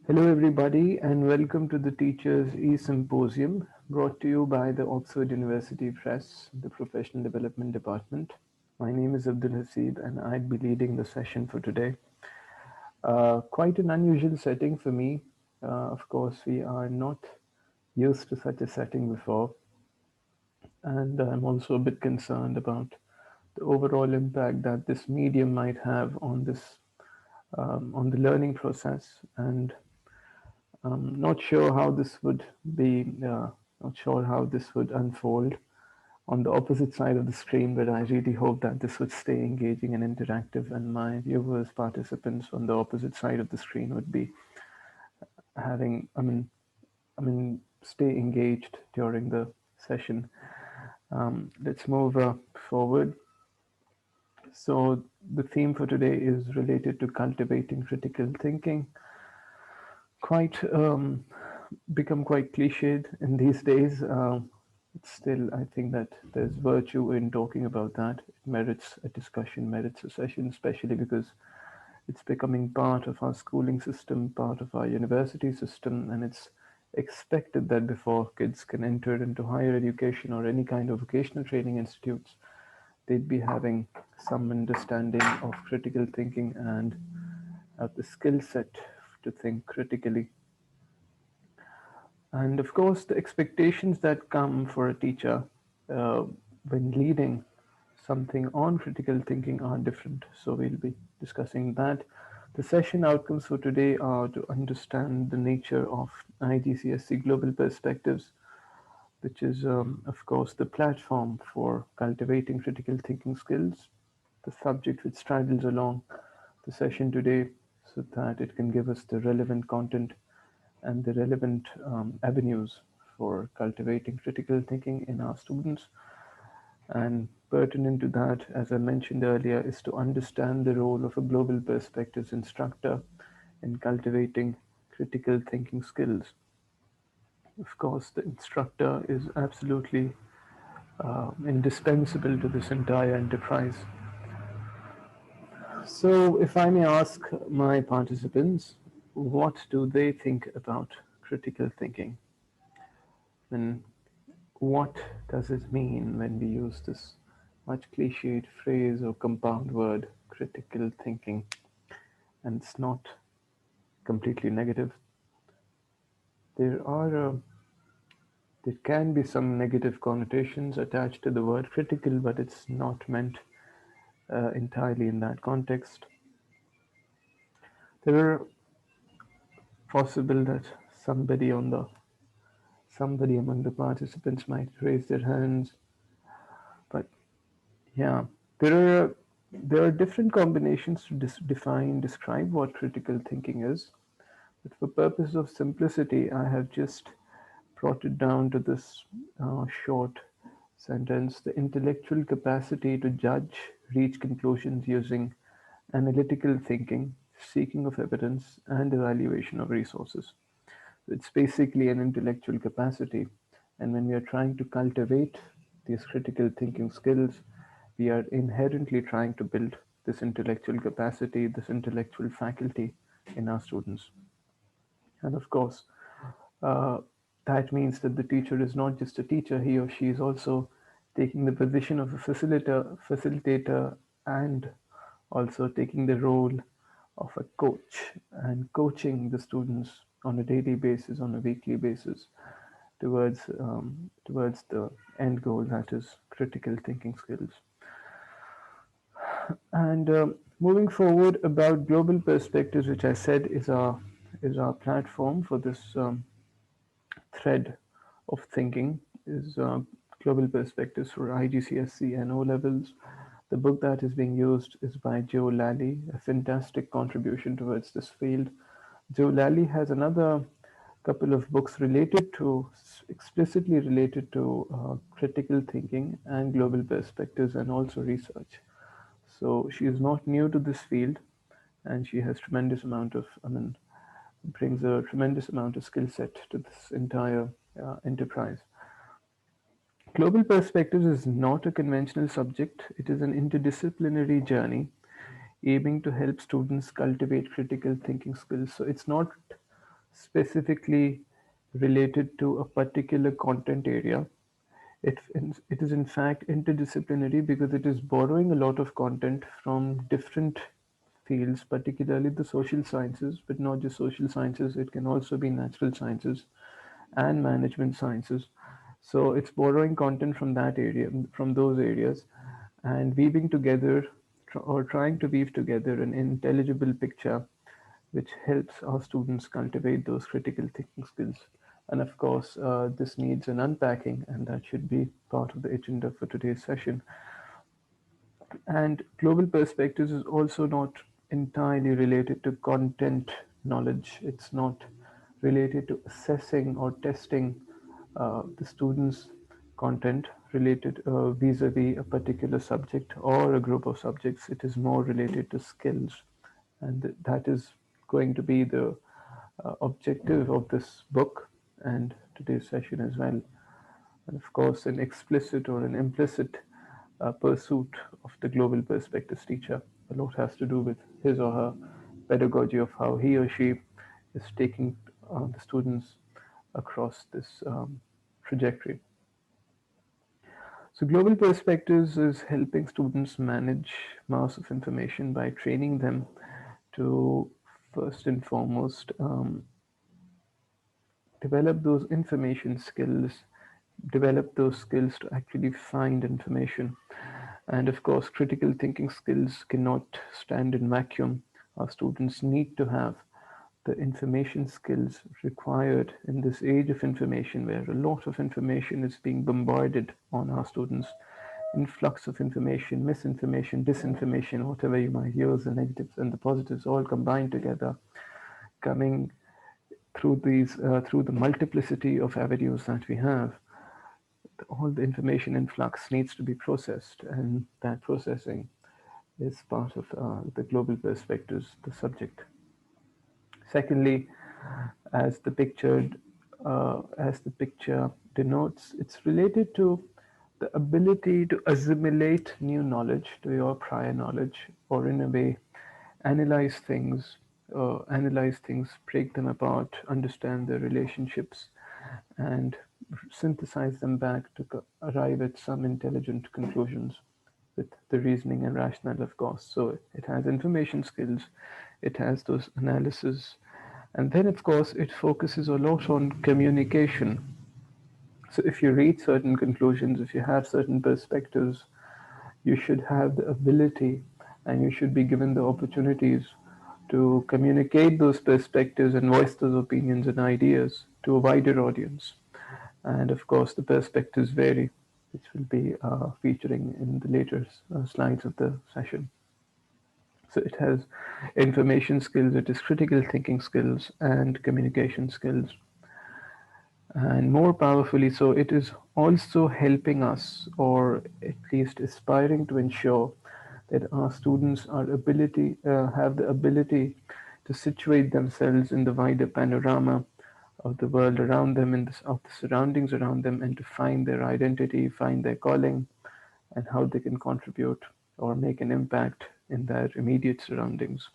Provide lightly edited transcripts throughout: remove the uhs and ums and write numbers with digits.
Hello, everybody, and welcome to the Teachers E-Symposium brought to you by the Oxford University Press, the Professional Development Department. My name is Abdul Haseeb, and I'd be leading the session for today. Quite an unusual setting for me. Of course, we are not used to such a setting before, and I'm also a bit concerned about the overall impact that this medium might have on on the learning process, and not sure how this would be, not sure how this would unfold on the opposite side of the screen, but I really hope that this would stay engaging and interactive, and my viewers, participants on the opposite side of the screen would be having, stay engaged during the session. Let's move forward. So, the theme for today is related to cultivating critical thinking. Quite become quite cliched in these days. Still, I think that there's virtue in talking about that. It merits a discussion, merits a session, especially because it's becoming part of our schooling system, part of our university system, and it's expected that before kids can enter into higher education or any kind of vocational training institutes, they'd be having some understanding of critical thinking and have the skill set to think critically. And of course, the expectations that come for a teacher uh, when leading something on critical thinking are different. So we'll be discussing that. The session outcomes for today are to understand the nature of IGCSE Global Perspectives, which is, of course, the platform for cultivating critical thinking skills, the subject which straddles along the session today so that it can give us the relevant content and the relevant avenues for cultivating critical thinking in our students. And pertinent to that, as I mentioned earlier, is to understand the role of a global perspectives instructor in cultivating critical thinking skills. Of course, the instructor is absolutely indispensable to this entire enterprise. So, if I may ask my participants, what do they think about critical thinking? And what does it mean when we use this much cliched phrase or compound word, critical thinking? And it's not completely negative. There are there can be some negative connotations attached to the word critical, but it's not meant entirely in that context. There are possible that somebody on the somebody among the participants might raise their hands, but yeah, there are different combinations to describe what critical thinking is. But for purpose of simplicity, I have just brought it down to this short sentence: the intellectual capacity to judge, reach conclusions using analytical thinking, seeking of evidence, and evaluation of resources. It's basically an intellectual capacity. And when we are trying to cultivate these critical thinking skills, we are inherently trying to build this intellectual capacity, this intellectual faculty in our students. And of course, uh, that means that the teacher is not just a teacher, he or she is also taking the position of a facilitator, and also taking the role of a coach and coaching the students on a daily basis, on a weekly basis, towards the end goal, that is critical thinking skills. And moving forward about global perspectives, which I said is our platform for this thread of thinking, is global perspectives for IGCSE and O levels. The book that is being used is by Joe Lally, a fantastic contribution towards this field. Joe Lally has another couple of books related to, explicitly related to critical thinking and global perspectives and also research. So she is not new to this field, and she has tremendous amount of, brings a tremendous amount of skill set to this entire enterprise. Global perspectives is not a conventional subject. It is an interdisciplinary journey aiming to help students cultivate critical thinking skills. So it's not specifically related to a particular content area. It is in fact interdisciplinary because it is borrowing a lot of content from different fields, particularly the social sciences, but not just social sciences, it can also be natural sciences and management sciences. So it's borrowing content from that area, from those areas, and weaving together or trying to weave together an intelligible picture which helps our students cultivate those critical thinking skills. And of course, this needs an unpacking, and that should be part of the agenda for today's session. And global perspectives is also not entirely related to content knowledge. It's not related to assessing or testing the students' content related vis-a-vis a particular subject or a group of subjects. It is more related to skills, and that is going to be the objective of this book and today's session as well. And of course, an explicit or an implicit pursuit of the global perspectives teacher. A lot has to do with his or her pedagogy of how he or she is taking the students across this trajectory. So, global perspectives is helping students manage mass of information by training them to first and foremost develop those information skills, develop those skills to actually find information. And of course, critical thinking skills cannot stand in vacuum. Our students need to have the information skills required in this age of information where a lot of information is being bombarded on our students. Influx of information, misinformation, disinformation, whatever you might use, the negatives and the positives all combined together, coming through the multiplicity of avenues that we have. All the information influx needs to be processed, and that processing is part of the global perspectives, the subject. Secondly, as the picture denotes, it's related to the ability to assimilate new knowledge to your prior knowledge, or in a way, analyze things, break them apart, understand their relationships, and synthesize them back to arrive at some intelligent conclusions with the reasoning and rationale, of course. So it has information skills, it has those analysis, and then, of course, it focuses a lot on communication. So if you reach certain conclusions, if you have certain perspectives, you should have the ability and you should be given the opportunities to communicate those perspectives and voice those opinions and ideas to a wider audience. And of course, the perspectives vary, which will be featuring in the later slides of the session. So it has information skills, it is critical thinking skills, and communication skills. And more powerfully, so it is also helping us, or at least aspiring to ensure that our students have the ability to situate themselves in the wider panorama of the world around them, of the surroundings around them, and to find their identity, find their calling, and how they can contribute or make an impact in their immediate surroundings.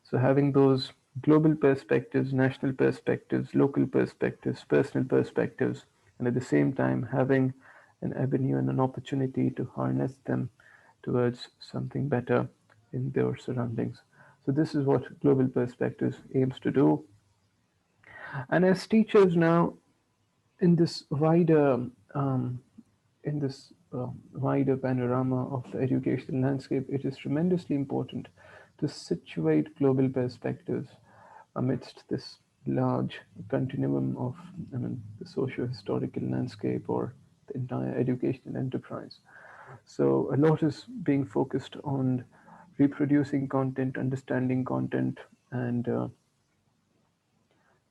So having those global perspectives, national perspectives, local perspectives, personal perspectives, and at the same time having an avenue and an opportunity to harness them towards something better in their surroundings. So this is what global perspectives aims to do. And as teachers now, in this wider um, wider panorama of the educational landscape, it is tremendously important to situate global perspectives amidst this large continuum of, the socio-historical landscape or the entire educational enterprise. So a lot is being focused on reproducing content, understanding content, and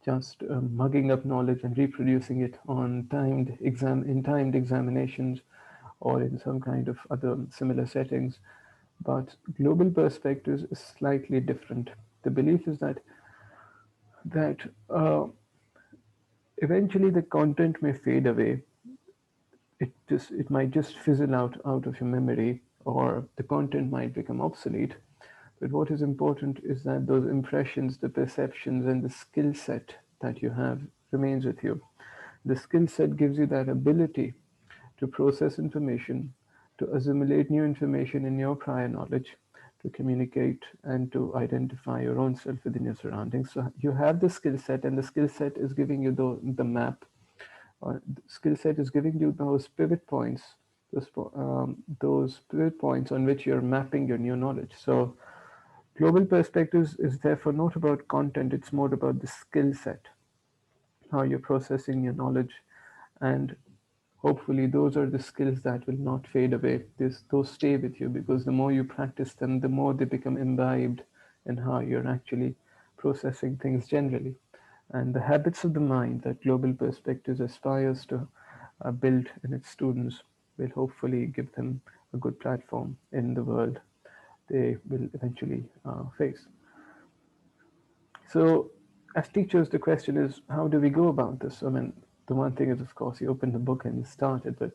just mugging up knowledge and reproducing it on timed examinations or in some kind of other similar settings. But global perspectives is slightly different. The belief is that eventually the content may fade away. It might just fizzle out of your memory, or the content might become obsolete. But what is important is that those impressions, the perceptions, and the skill set that you have remains with you. The skill set gives you that ability to process information, to assimilate new information in your prior knowledge, to communicate and to identify your own self within your surroundings. So you have the skill set, and the skill set is giving you the map, or the skill set is giving you those pivot points, those pivot points on which you're mapping your new knowledge. So global perspectives is therefore not about content, it's more about the skill set, how you're processing your knowledge, and hopefully those are the skills that will not fade away. Those stay with you because the more you practice them, the more they become imbibed in how you're actually processing things generally. And the habits of the mind that Global Perspectives aspires to build in its students will hopefully give them a good platform in the world they will eventually face. So, as teachers, the question is, how do we go about this? I mean, the one thing is, of course, you open the book and you start it, but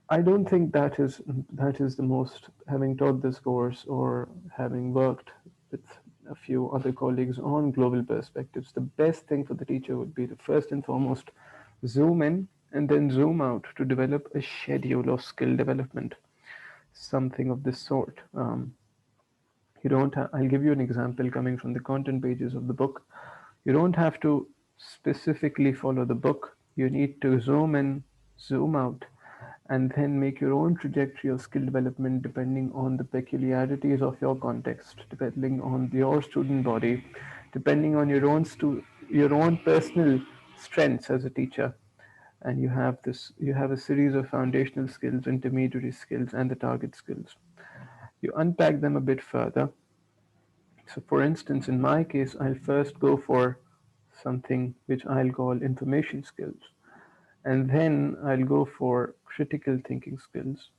I don't think that is the most. Having taught this course or having worked with a few other colleagues on global perspectives, the best thing for the teacher would be to first and foremost zoom in and then zoom out to develop a schedule of skill development, something of this sort. You don't. I'll give you an example coming from the content pages of the book. You don't have to specifically follow the book. You need to zoom in, zoom out, and then make your own trajectory of skill development depending on the peculiarities of your context, depending on your student body, depending on your own personal strengths as a teacher. And you have a series of foundational skills, intermediary skills, and the target skills. You unpack them a bit further. So, for instance, in my case, I'll first go for something which I'll call information skills, and then I'll go for critical thinking skills,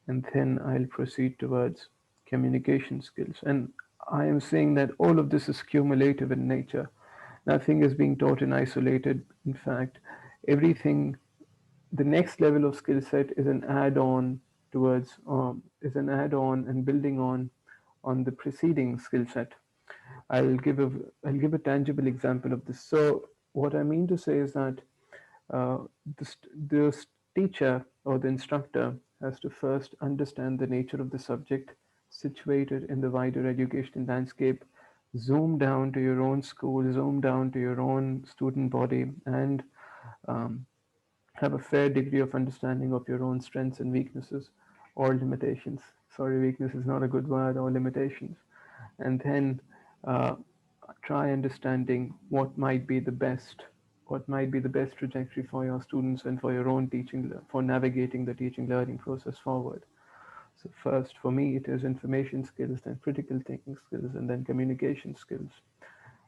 and then I'll proceed towards communication skills. And I am saying that all of this is cumulative in nature. Nothing is being taught in isolated. In fact, everything, the next level of skill set is an add-on is an add-on and building on the preceding skill set. I'll give a I'll give a tangible example of this. So what I mean to say is that uh, the teacher or the instructor has to first understand the nature of the subject, situate it in the wider educational landscape, zoom down to your own school, zoom down to your own student body, and um, have a fair degree of understanding of your own strengths and weaknesses or limitations. Sorry, weakness is not a good word, or limitations. And then uh, try understanding what might be the best trajectory for your students and for your own teaching, for navigating the teaching learning process forward. So first, for me, it is information skills, then critical thinking skills, and then communication skills.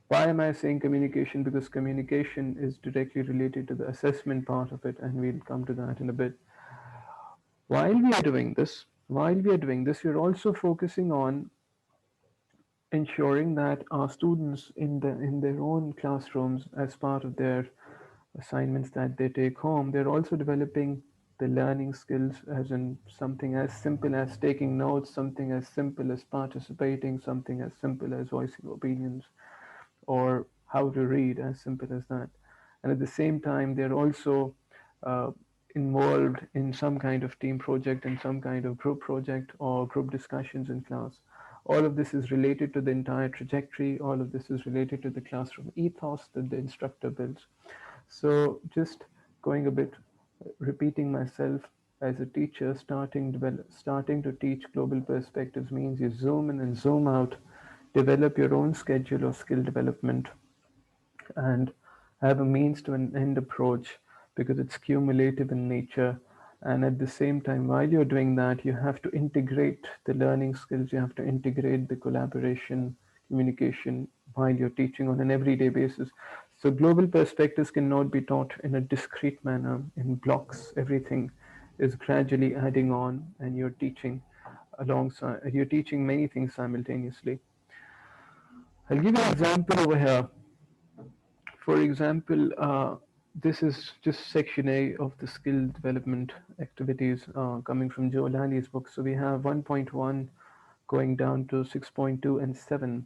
Why am I saying communication? Because communication is directly related to the assessment part of it, and we'll come to that in a bit. While we are doing this, we're also focusing on ensuring that our students in their own classrooms, as part of their assignments that they take home, they're also developing the learning skills, as in something as simple as taking notes, something as simple as participating, something as simple as voicing opinions, or how to read, as simple as that. And at the same time, they're also uh, involved in some kind of team project and some kind of group project or group discussions in class. All of this is related to the entire trajectory. All of this is related to the classroom ethos that the instructor builds. So, just going a bit, repeating myself, as a teacher, starting to teach global perspectives means you zoom in and zoom out, develop your own schedule of skill development, and have a means to an end approach, because it's cumulative in nature. And at the same time, while you're doing that, you have to integrate the learning skills, you have to integrate the collaboration, communication while you're teaching on an everyday basis. So, global perspectives cannot be taught in a discrete manner, in blocks. Everything is gradually adding on, and you're teaching many things simultaneously. I'll give you an example over here. For example, this is just section A of the skill development activities coming from Joe Landy's book. So we have 1.1 going down to 6.2 and 7.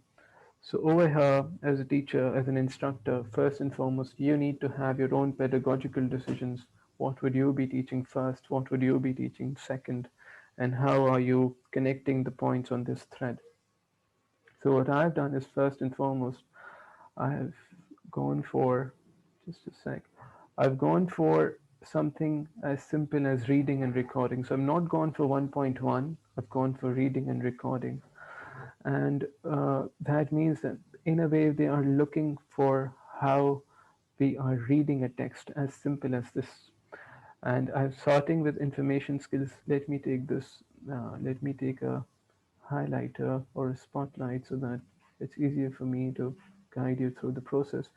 So over here, as a teacher, as an instructor, first and foremost, you need to have your own pedagogical decisions. What would you be teaching first? What would you be teaching second? And how are you connecting the points on this thread? So what I've done is first and foremost, I have gone for, just a sec, I've gone for something as simple as reading and recording. So I'm not gone for 1.1, I've gone for reading and recording. And that means that in a way they are looking for how we are reading a text as simple as this. And I'm starting with information skills. Let me take a highlighter or a spotlight so that it's easier for me to guide you through the process.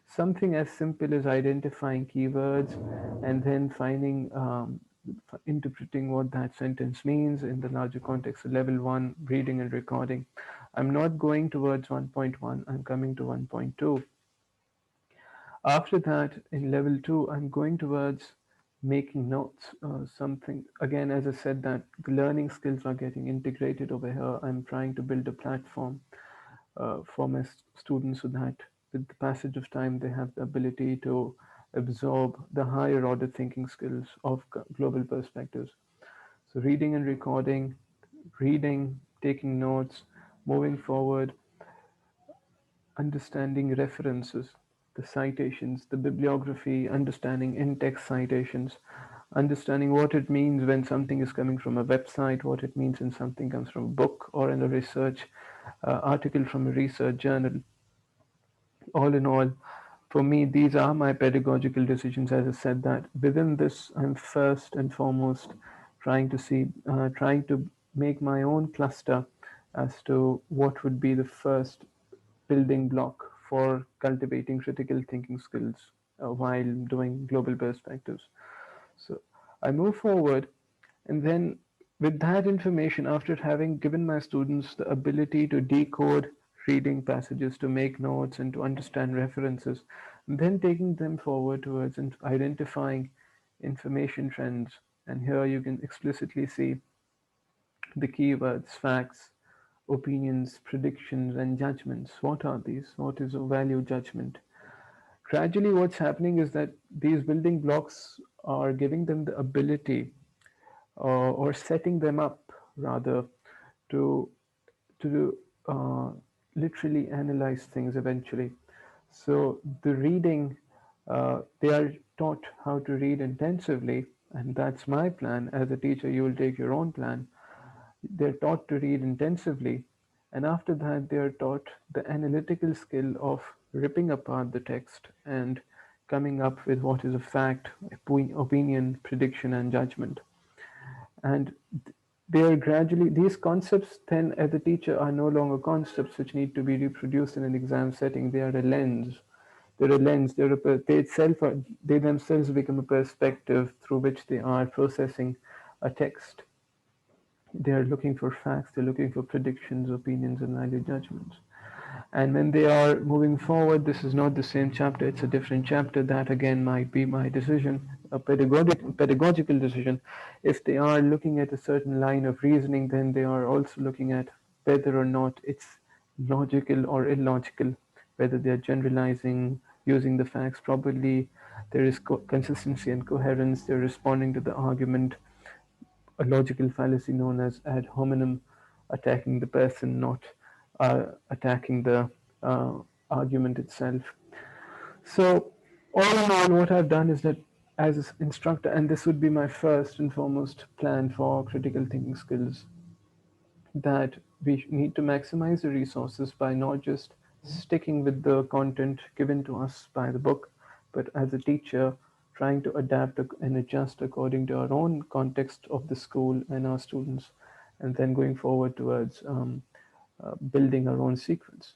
Something as simple as identifying keywords and then interpreting what that sentence means in the larger context. So level one, reading and recording. I'm not going towards 1.1, I'm coming to 1.2. After that, in level two, I'm going towards making notes. Something, again, as I said, that the learning skills are getting integrated over here. I'm trying to build a platform for my students so that with the passage of time, they have the ability to absorb the higher order thinking skills of global perspectives. So, reading and recording, reading, taking notes, moving forward, understanding references, the citations, the bibliography, understanding in text citations, understanding what it means when something is coming from a website, what it means when something comes from a book or in a research article from a research journal. All in all, for me, these are my pedagogical decisions. As I said, that within this, I'm first and foremost trying to make my own cluster as to what would be the first building block for cultivating critical thinking skills while doing global perspectives. So I move forward, and then with that information, after having given my students the ability to decode reading passages, to make notes, and to understand references, then taking them forward towards identifying information trends. And here you can explicitly see the keywords, facts, opinions, predictions, and judgments. What are these? What is a value judgment? Gradually, what's happening is that these building blocks are giving them the ability or setting them up rather to to literally analyze things eventually. So the reading, they are taught how to read intensively, and that's my plan. As a teacher, you will take your own plan. They're taught to read intensively, and after that, they are taught the analytical skill of ripping apart the text and coming up with what is a fact, opinion, prediction, and judgment. And they are gradually, these concepts then as a teacher are no longer concepts which need to be reproduced in an exam setting. They are a lens. They're a lens. They themselves become a perspective through which they are processing a text. They are looking for facts, they're looking for predictions, opinions, and value judgments. And when they are moving forward, this is not the same chapter, it's a different chapter. That again might be my decision, a pedagogical decision. If they are looking at a certain line of reasoning, then they are also looking at whether or not it's logical or illogical, whether they are generalizing, using the facts properly, there is consistency and coherence, they're responding to the argument, a logical fallacy known as ad hominem, attacking the person, not attacking the uh, argument itself. So, all in all, what I've done is that as an instructor, and this would be my first and foremost plan for critical thinking skills, that we need to maximize the resources by not just sticking with the content given to us by the book, but as a teacher, trying to adapt and adjust according to our own context of the school and our students, and then going forward towards building our own sequence.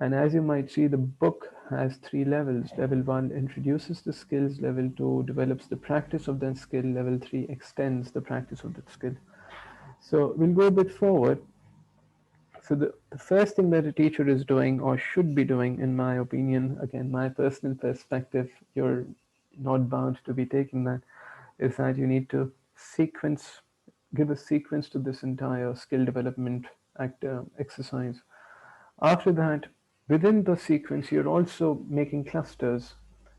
And as you might see, the book has three levels. Level one introduces the skills, level two develops the practice of that skill, level three extends the practice of that skill. So we'll go a bit forward. So the first thing that a teacher is doing or should be doing, in my opinion, again, my personal perspective, you're not bound to be taking that, is that you need to give a sequence to this entire skill development exercise. After that, within the sequence, you're also making clusters.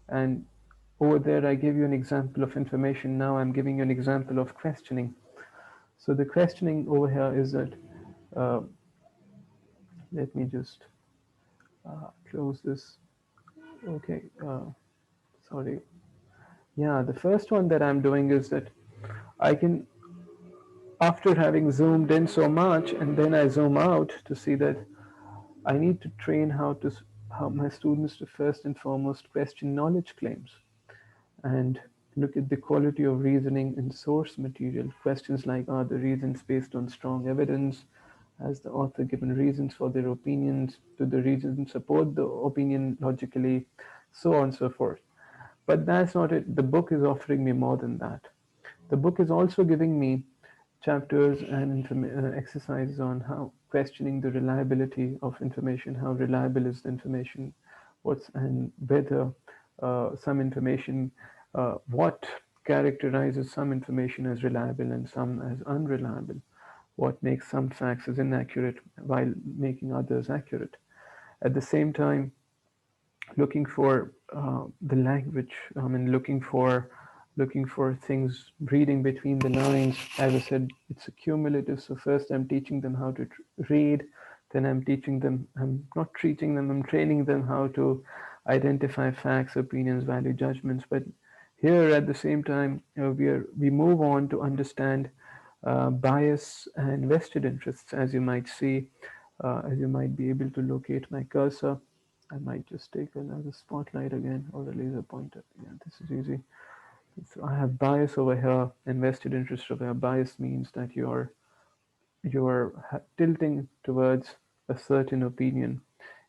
And over there, I gave you an example of information. Now I'm giving you an example of questioning. So the questioning over here is that, uh, let me just close this. Okay, sorry. Yeah, the first one that I'm doing is that I can, after having zoomed in so much, and then I zoom out to see that I need to train how my students to first and foremost question knowledge claims and look at the quality of reasoning in source material. Questions like, are the reasons based on strong evidence? Has the author given reasons for their opinions? Do the reasons support the opinion logically? So on and so forth. But that's not it. The book is offering me more than that. The book is also giving me chapters and exercises on how questioning the reliability of information, how reliable is the information, what's and whether some information, what characterizes some information as reliable and some as unreliable, what makes some facts as inaccurate while making others accurate. At the same time, looking for the language. I mean, looking for things, reading between the lines. As I said, it's a cumulative. So first, I'm teaching them how to read. Then I'm teaching them. I'm not teaching them. I'm training them how to identify facts, opinions, value judgments. But here, at the same time, we move on to understand bias and vested interests, as you might see, as you might be able to locate my cursor. I might just take another spotlight again or a laser pointer. Yeah, this is easy. So I have bias over here, invested interest over here. Bias means that you're tilting towards a certain opinion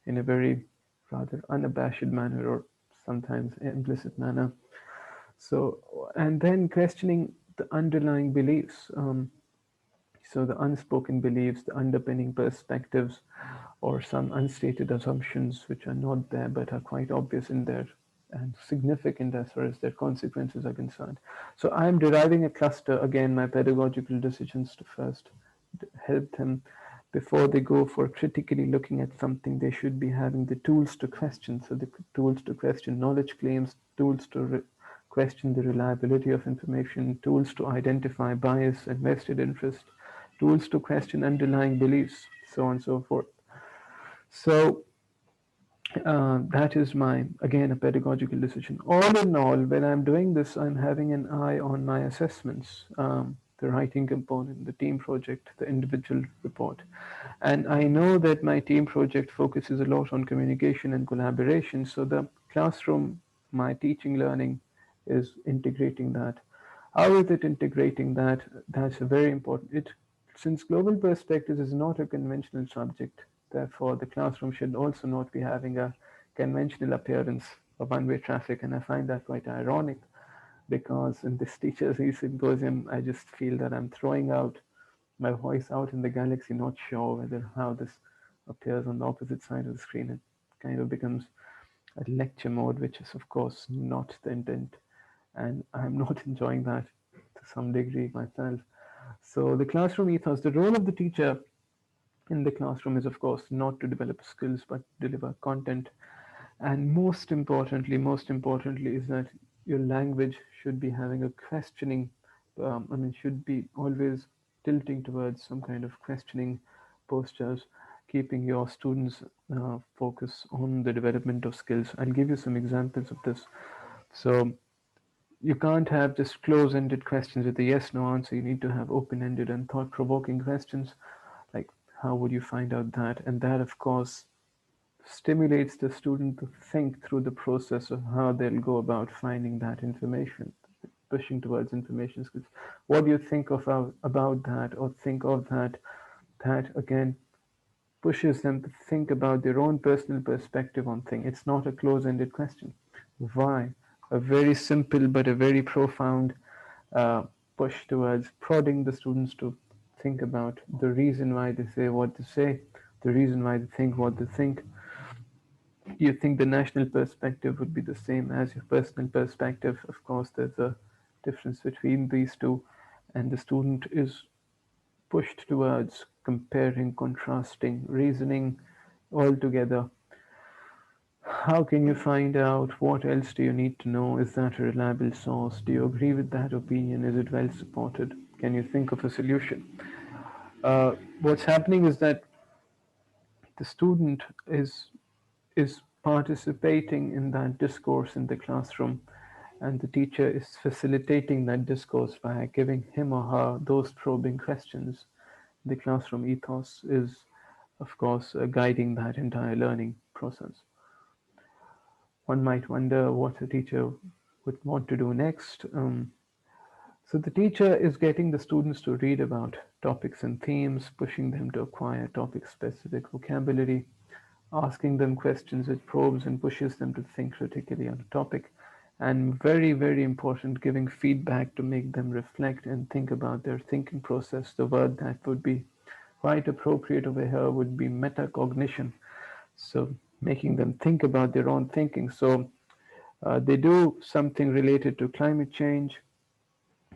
in a very rather unabashed manner or sometimes implicit manner. So, and then questioning the underlying beliefs. So the unspoken beliefs, the underpinning perspectives, or some unstated assumptions which are not there but are quite obvious in there and significant as far as their consequences are concerned. So I am deriving a cluster, again, my pedagogical decisions to first help them before they go for critically looking at something. They should be having the tools to question. So the tools to question knowledge claims, tools to question the reliability of information, tools to identify bias and vested interest, tools to question underlying beliefs, so on and so forth. So that is my, again, a pedagogical decision. All in all, when I'm doing this, I'm having an eye on my assessments, the writing component, the team project, the individual report. And I know that my team project focuses a lot on communication and collaboration. So the classroom, my teaching learning is integrating that. How is it integrating that? That's a very important. Since global perspectives is not a conventional subject, therefore the classroom should also not be having a conventional appearance of one-way traffic, and I find that quite ironic because in this teachers' e-symposium, I just feel that I'm throwing out my voice out in the galaxy, not sure whether how this appears on the opposite side of the screen. It kind of becomes a lecture mode, which is of course not the intent, and I'm not enjoying that to some degree myself. So the classroom ethos, the role of the teacher in the classroom is of course not to develop skills but deliver content. And most importantly is that your language should be having a questioning, I mean, should be always tilting towards some kind of questioning postures, keeping your students focus on the development of skills. I'll give you some examples of this. So you can't have just close-ended questions with a yes no answer. You need to have open-ended and thought-provoking questions like how would you find out that? And that of course stimulates the student to think through the process of how they'll go about finding that information, pushing towards information skills. What do you think of about that or think of that? That again pushes them to think about their own personal perspective on things. It's not a close-ended question. Why? A very simple but a very profound uh, push towards prodding the students to think about the reason why they say what they say, the reason why they think what they think. Do you think the national perspective would be the same as your personal perspective? Of course, there's a difference between these two, and the student is pushed towards comparing, contrasting, reasoning, altogether. How can you find out? What else do you need to know? Is that a reliable source? Do you agree with that opinion? Is it well supported? Can you think of a solution? What's happening is that the student is participating in that discourse in the classroom, and the teacher is facilitating that discourse by giving him or her those probing questions. The classroom ethos is, of course, guiding that entire learning process. One might wonder what a teacher would want to do next. So the teacher is getting the students to read about topics and themes, pushing them to acquire topic-specific vocabulary, asking them questions which probes and pushes them to think critically on a topic, and very, very important, giving feedback to make them reflect and think about their thinking process. The word that would be quite appropriate over here would be metacognition. So making them think about their own thinking. So they do something related to climate change.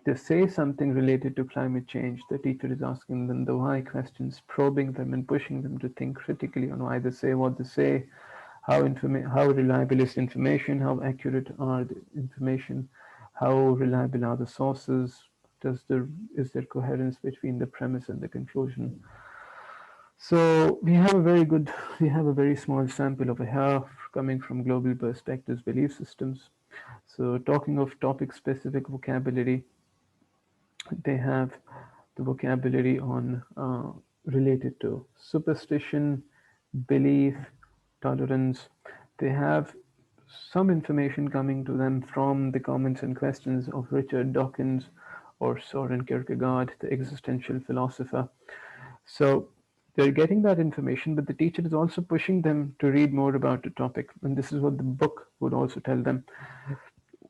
They say something related to climate change. The teacher is asking them the why questions, probing them and pushing them to think critically on why they say what they say, how reliable is information, how accurate are the information, how reliable are the sources, is there coherence between the premise and the conclusion. So we have a very small sample over here coming from global perspectives belief systems. So talking of topic specific vocabulary, they have the vocabulary on related to superstition, belief, tolerance. They have some information coming to them from the comments and questions of Richard Dawkins or Soren Kierkegaard, the existential philosopher. So they're getting that information, but the teacher is also pushing them to read more about the topic. And this is what the book would also tell them.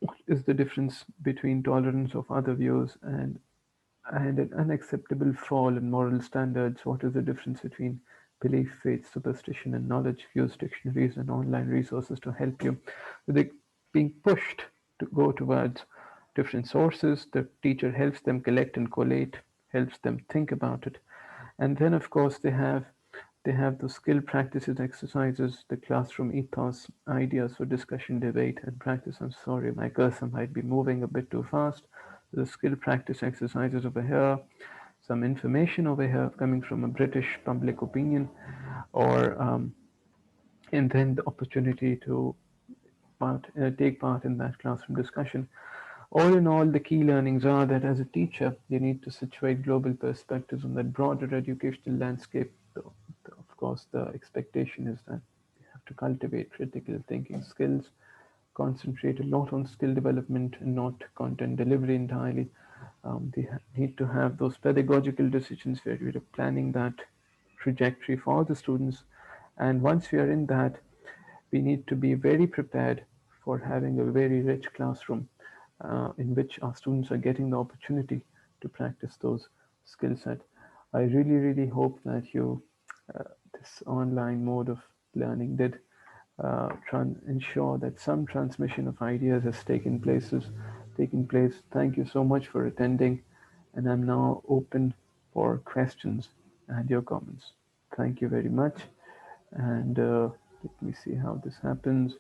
What is the difference between tolerance of other views and an unacceptable fall in moral standards? What is the difference between belief, faith, superstition, and knowledge? Use dictionaries and online resources to help you. So they're being pushed to go towards different sources. The teacher helps them collect and collate, helps them think about it. And then, of course, they have the skill practices exercises, the classroom ethos, ideas for discussion, debate, and practice. I'm sorry, my cursor might be moving a bit too fast. The skill practice exercises over here, some information over here coming from a British public opinion, or and then the opportunity to take part in that classroom discussion. All in all, the key learnings are that as a teacher, you need to situate global perspectives on that broader educational landscape. Of course, the expectation is that you have to cultivate critical thinking skills, concentrate a lot on skill development and not content delivery entirely. They need to have those pedagogical decisions where we're planning that trajectory for the students. And once we are in that, we need to be very prepared for having a very rich classroom in which our students are getting the opportunity to practice those skill set. I really, really hope that uh, this online mode of learning did ensure that some transmission of ideas has taken place. Thank you so much for attending, and I'm now open for questions and your comments. Thank you very much, and let me see how this happens.